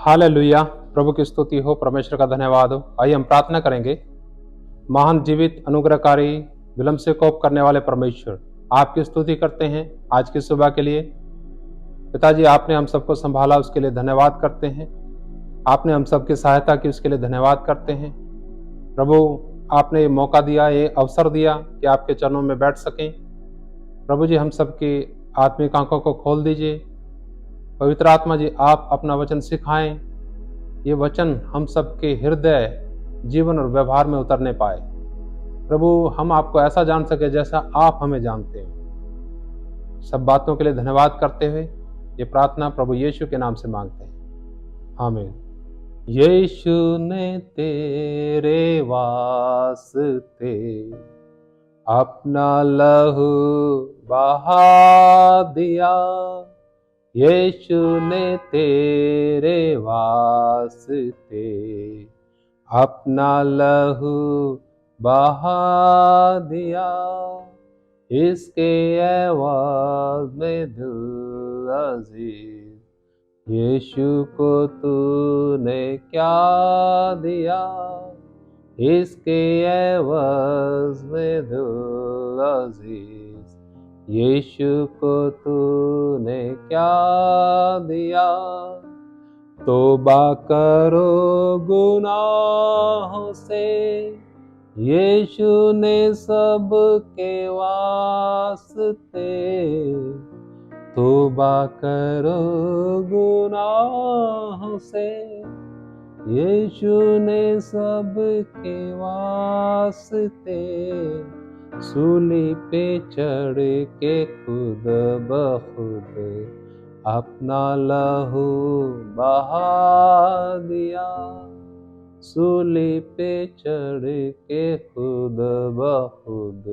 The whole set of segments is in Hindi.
हालेलुया। प्रभु की स्तुति हो, परमेश्वर का धन्यवाद हो। आइए हम प्रार्थना करेंगे। महान जीवित अनुग्रहकारी विलंब से कोप करने वाले परमेश्वर, आपकी स्तुति करते हैं आज की सुबह के लिए। पिताजी, आपने हम सबको संभाला, उसके लिए धन्यवाद करते हैं। आपने हम सबकी सहायता की, उसके लिए धन्यवाद करते हैं। प्रभु, आपने ये मौका दिया, ये अवसर दिया कि आपके चरणों में बैठ सकें। प्रभु जी, हम सबकी आत्मिक आंखों को खोल दीजिए। पवित्र आत्मा जी, आप अपना वचन सिखाएं। ये वचन हम सबके हृदय, जीवन और व्यवहार में उतरने पाए। प्रभु, हम आपको ऐसा जान सके जैसा आप हमें जानते हैं। सब बातों के लिए धन्यवाद करते हुए ये प्रार्थना प्रभु यीशु के नाम से मांगते हैं, आमीन। यीशु ने तेरे वास्ते अपना लहू बहा दिया। यीशु ने तेरे वास्ते अपना लहू बहा दिया। इसके एवाज में दिल अजीज यीशु को तूने क्या दिया। इसके एवाज में दिल अजीज यीशु को तूने क्या दिया। तौबा करो गुनाहों से, यीशु ने सबके वास्ते। तौबा करो गुनाहों से, यीशु ने सबके वास्ते। सूली पे चढ़ के खुद बखुद अपना लहू बहा दिया। सूली पे चढ़ के खुद बखुद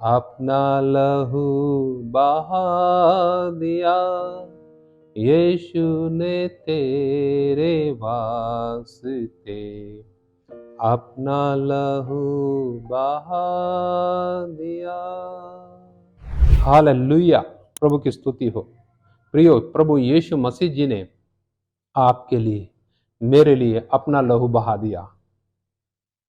अपना लहू बहा दिया। यीशु ने तेरे वास्ते अपना लहू बहा दिया। हालेलुया। प्रभु की स्तुति हो। प्रियो, प्रभु यीशु मसीह जी ने आपके लिए, मेरे लिए अपना लहू बहा दिया।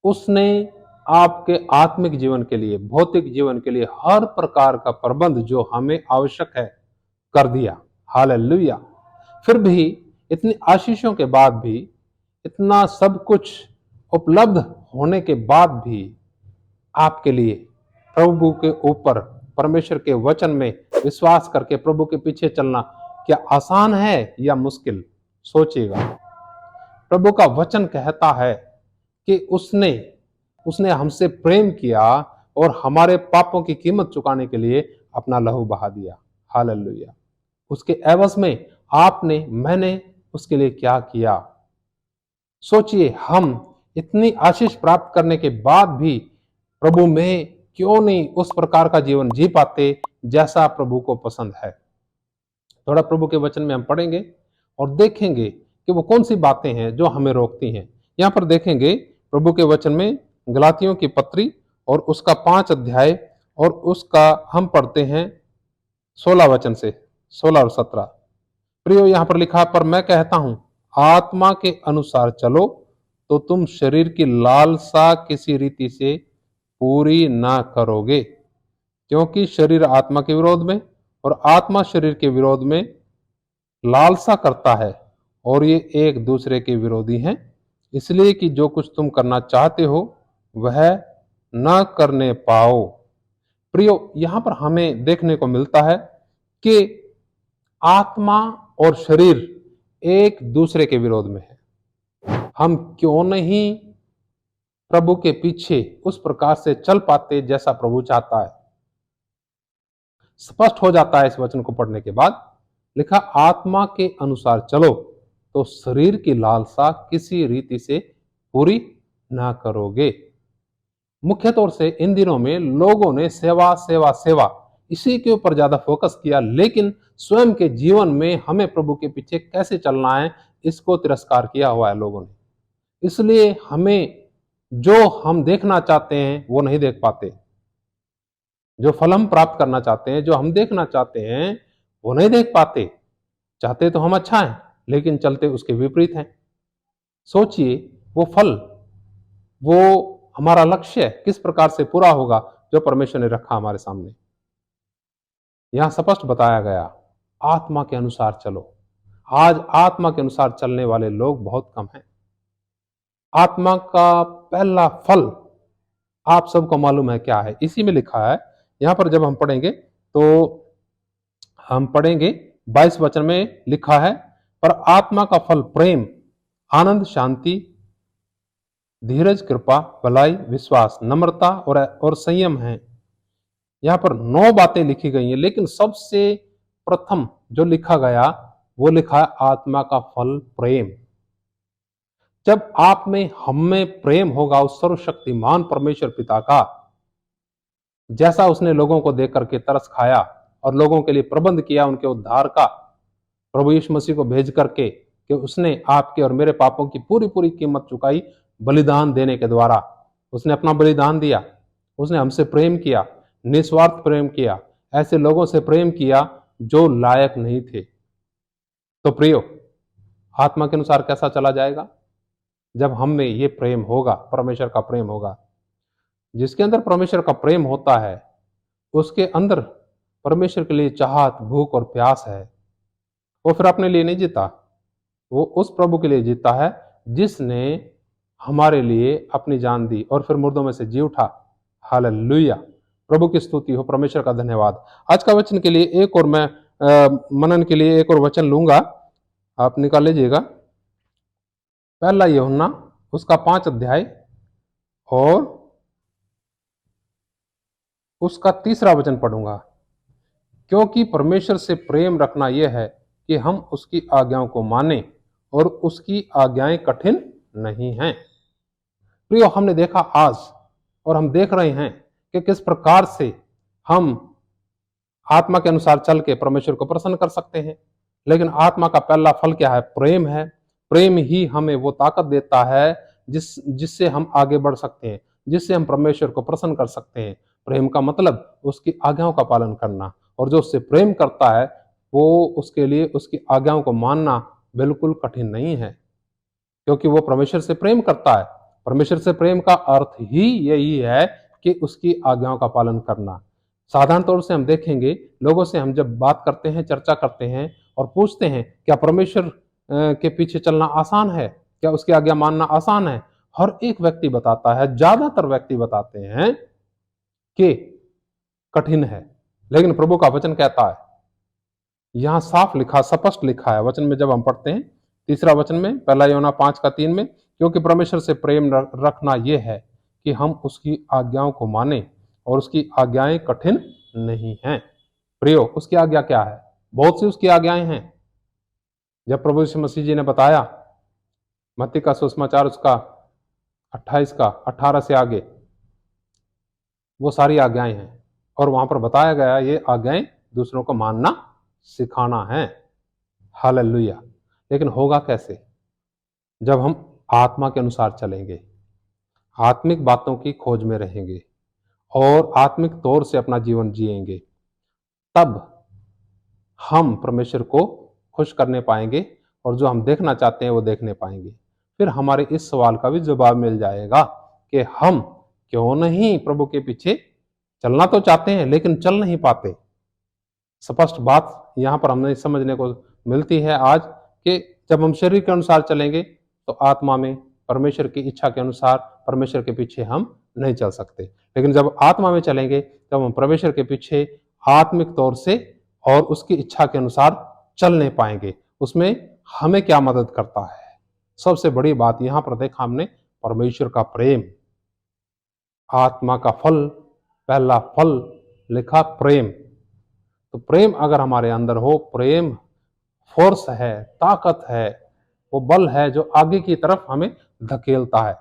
उसने आपके आत्मिक जीवन के लिए, भौतिक जीवन के लिए हर प्रकार का प्रबंध जो हमें आवश्यक है कर दिया। हालेलुया। फिर भी इतनी आशीषों के बाद भी, इतना सब कुछ उपलब्ध होने के बाद भी आपके लिए प्रभु के ऊपर, परमेश्वर के वचन में विश्वास करके प्रभु के पीछे चलना क्या आसान है या मुश्किल? सोचिएगा। प्रभु का वचन कहता है कि उसने हमसे प्रेम किया और हमारे पापों की कीमत चुकाने के लिए अपना लहू बहा दिया। हालेलुया। उसके एवज में आपने, मैंने उसके लिए क्या किया? सोचिए, हम इतनी आशीष प्राप्त करने के बाद भी प्रभु में क्यों नहीं उस प्रकार का जीवन जी पाते जैसा प्रभु को पसंद है। थोड़ा प्रभु के वचन में हम पढ़ेंगे और देखेंगे कि वो कौन सी बातें हैं जो हमें रोकती हैं। यहाँ पर देखेंगे प्रभु के वचन में गलातियों की पत्री और उसका 5 अध्याय, और उसका हम पढ़ते हैं 16 वचन से 16 और 17। प्रियो, यहाँ पर लिखा, पर मैं कहता हूं, आत्मा के अनुसार चलो तो तुम शरीर की लालसा किसी रीति से पूरी ना करोगे। क्योंकि शरीर आत्मा के विरोध में और आत्मा शरीर के विरोध में लालसा करता है, और ये एक दूसरे के विरोधी हैं, इसलिए कि जो कुछ तुम करना चाहते हो वह न करने पाओ। प्रियो, यहां पर हमें देखने को मिलता है कि आत्मा और शरीर एक दूसरे के विरोध में है। हम क्यों नहीं प्रभु के पीछे उस प्रकार से चल पाते जैसा प्रभु चाहता है? स्पष्ट हो जाता है इस वचन को पढ़ने के बाद। लिखा, आत्मा के अनुसार चलो तो शरीर की लालसा किसी रीति से पूरी ना करोगे। मुख्य तौर से इन दिनों में लोगों ने सेवा सेवा सेवा इसी के ऊपर ज्यादा फोकस किया, लेकिन स्वयं के जीवन में हमें प्रभु के पीछे कैसे चलना है इसको तिरस्कार किया हुआ है लोगों ने। इसलिए हमें जो हम देखना चाहते हैं वो नहीं देख पाते, जो फल हम प्राप्त करना चाहते हैं, जो हम देखना चाहते हैं वो नहीं देख पाते। चाहते तो हम अच्छा है, लेकिन चलते उसके विपरीत हैं। सोचिए वो फल, वो हमारा लक्ष्य किस प्रकार से पूरा होगा जो परमेश्वर ने रखा हमारे सामने। यहां स्पष्ट बताया गया, आत्मा के अनुसार चलो। आज आत्मा के अनुसार चलने वाले लोग बहुत कम हैं। आत्मा का पहला फल आप सबको मालूम है क्या है, इसी में लिखा है। यहां पर जब हम पढ़ेंगे तो हम पढ़ेंगे 22 वचन में लिखा है, पर आत्मा का फल प्रेम, आनंद, शांति, धीरज, कृपा, भलाई, विश्वास, नम्रता और संयम है। यहां पर 9 बातें लिखी गई हैं, लेकिन सबसे प्रथम जो लिखा गया वो लिखा है आत्मा का फल प्रेम। जब आप में, हम में प्रेम होगा उस सर्वशक्तिमान परमेश्वर पिता का, जैसा उसने लोगों को देख करके तरस खाया और लोगों के लिए प्रबंध किया उनके उद्धार का, प्रभु यीशु मसीह को भेज करके कि उसने आपके और मेरे पापों की पूरी पूरी कीमत चुकाई बलिदान देने के द्वारा। उसने अपना बलिदान दिया, उसने हमसे प्रेम किया, निस्वार्थ प्रेम किया, ऐसे लोगों से प्रेम किया जो लायक नहीं थे। तो प्रियो, आत्मा के अनुसार कैसा चला जाएगा? जब हम में ये प्रेम होगा, परमेश्वर का प्रेम होगा। जिसके अंदर परमेश्वर का प्रेम होता है उसके अंदर परमेश्वर के लिए चाहत, भूख और प्यास है। वो फिर अपने लिए नहीं जीता, वो उस प्रभु के लिए जीता है जिसने हमारे लिए अपनी जान दी और फिर मुर्दों में से जी उठा। हालेलुया, प्रभु की स्तुति हो, परमेश्वर का धन्यवाद। आज का वचन के लिए एक और मैं मनन के लिए एक और वचन लूंगा, आप निकाल लीजिएगा। पहला यूहन्ना उसका 5 अध्याय और उसका 3 वचन पढ़ूंगा। क्योंकि परमेश्वर से प्रेम रखना यह है कि हम उसकी आज्ञाओं को माने और उसकी आज्ञाएं कठिन नहीं हैं। प्रियो, हमने देखा आज और हम देख रहे हैं कि किस प्रकार से हम आत्मा के अनुसार चल के परमेश्वर को प्रसन्न कर सकते हैं। लेकिन आत्मा का पहला फल क्या है? प्रेम है। प्रेम ही हमें वो ताकत देता है जिससे हम आगे बढ़ सकते हैं, जिससे हम परमेश्वर को प्रसन्न कर सकते हैं। प्रेम का मतलब उसकी आज्ञाओं का पालन करना, और जो उससे प्रेम करता है वो उसके लिए उसकी आज्ञाओं को मानना बिल्कुल कठिन नहीं है, क्योंकि वो परमेश्वर से प्रेम करता है। परमेश्वर से प्रेम का अर्थ ही यही है कि उसकी आज्ञाओं का पालन करना। साधारण तौर से हम देखेंगे, लोगों से हम जब बात करते हैं, चर्चा करते हैं और पूछते हैं क्या परमेश्वर के पीछे चलना आसान है, क्या उसकी आज्ञा मानना आसान है, हर एक व्यक्ति बताता है, ज्यादातर व्यक्ति बताते हैं कि कठिन है। लेकिन प्रभु का वचन कहता है, यहां साफ लिखा, स्पष्ट लिखा है वचन में, जब हम पढ़ते हैं 3 वचन में, पहला यूहन्ना 5:3 में, क्योंकि परमेश्वर से प्रेम रखना यह है कि हम उसकी आज्ञाओं को माने और उसकी आज्ञाएं कठिन नहीं हैं। प्रियो, उसकी आज्ञा क्या है? बहुत सी उसकी आज्ञाएं हैं। जब प्रभु यीशु मसीह जी ने बताया, मत्ती का सुसमाचार उसका 28 का 18 से आगे, वो सारी आज्ञाएं हैं और वहां पर बताया गया ये आज्ञाएं दूसरों को मानना सिखाना है। हालेलुया। लेकिन होगा कैसे? जब हम आत्मा के अनुसार चलेंगे, आत्मिक बातों की खोज में रहेंगे और आत्मिक तौर से अपना जीवन जिएंगे, तब हम परमेश्वर को खुश करने पाएंगे और जो हम देखना चाहते हैं वो देखने पाएंगे। फिर हमारे इस सवाल का भी जवाब मिल जाएगा कि हम क्यों नहीं प्रभु के पीछे चलना तो चाहते हैं लेकिन चल नहीं पाते। स्पष्ट बात यहां पर हमें समझने को मिलती है आज कि जब हम शरीर के अनुसार चलेंगे तो आत्मा में परमेश्वर की इच्छा के अनुसार परमेश्वर के पीछे हम नहीं चल सकते। लेकिन जब आत्मा में चलेंगे तब हम परमेश्वर के पीछे आत्मिक तौर से और उसकी इच्छा के अनुसार चल नहीं पाएंगे। उसमें हमें क्या मदद करता है? सबसे बड़ी बात यहां पर देखा हमने, परमेश्वर का प्रेम। आत्मा का फल, पहला फल लिखा प्रेम। तो प्रेम अगर हमारे अंदर हो, प्रेम फोर्स है, ताकत है, वो बल है जो आगे की तरफ हमें धकेलता है,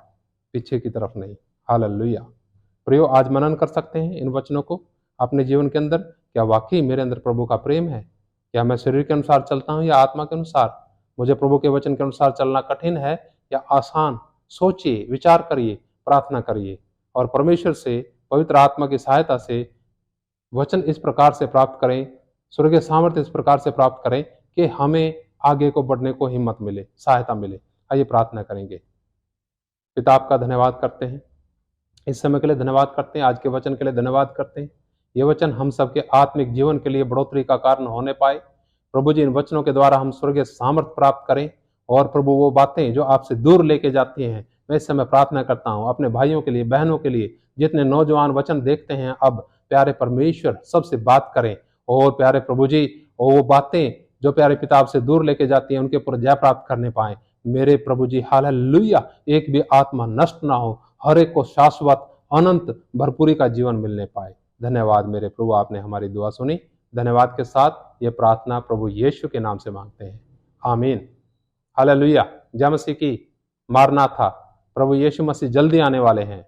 पीछे की तरफ नहीं। हालेलुया। प्रियो, आज मनन कर सकते हैं इन वचनों को अपने जीवन के अंदर। क्या वाकई मेरे अंदर प्रभु का प्रेम है? क्या मैं शरीर के अनुसार चलता हूं या आत्मा के अनुसार? मुझे प्रभु के वचन के अनुसार चलना कठिन है या आसान? सोचिए, विचार करिए, प्रार्थना करिए और परमेश्वर से पवित्र आत्मा की सहायता से वचन इस प्रकार से प्राप्त करें, स्वर्गीय सामर्थ्य इस प्रकार से प्राप्त करें कि हमें आगे को बढ़ने को हिम्मत मिले, सहायता मिले। आइए प्रार्थना करेंगे। पिता आपका धन्यवाद करते हैं, इस समय के लिए धन्यवाद करते हैं, आज के वचन के लिए धन्यवाद करते हैं। ये वचन हम सबके आत्मिक जीवन के लिए बढ़ोतरी का कारण होने पाए। प्रभु जी, इन वचनों के द्वारा हम स्वर्गीय सामर्थ्य प्राप्त करें और प्रभु वो बातें जो आपसे दूर लेके जाती हैं, मैं इस समय प्रार्थना करता हूँ अपने भाइयों के लिए, बहनों के लिए, जितने नौजवान वचन देखते हैं। अब प्यारे परमेश्वर सबसे बात करें और प्यारे प्रभु जी, और वो बातें जो प्यारे पिता आपसे दूर लेके जाती हैं उनके ऊपर जय प्राप्त करने पाए मेरे प्रभु जी। हालेलुया। एक भी आत्मा नष्ट ना हो, हर एक को शाश्वत अनंत भरपूरी का जीवन मिलने पाए। धन्यवाद मेरे प्रभु, आपने हमारी दुआ सुनी। धन्यवाद के साथ ये प्रार्थना प्रभु यीशु के नाम से मांगते हैं, आमीन। हालेलुया। जय मसीह की। मारनाथा। प्रभु यीशु मसीह जल्दी आने वाले हैं।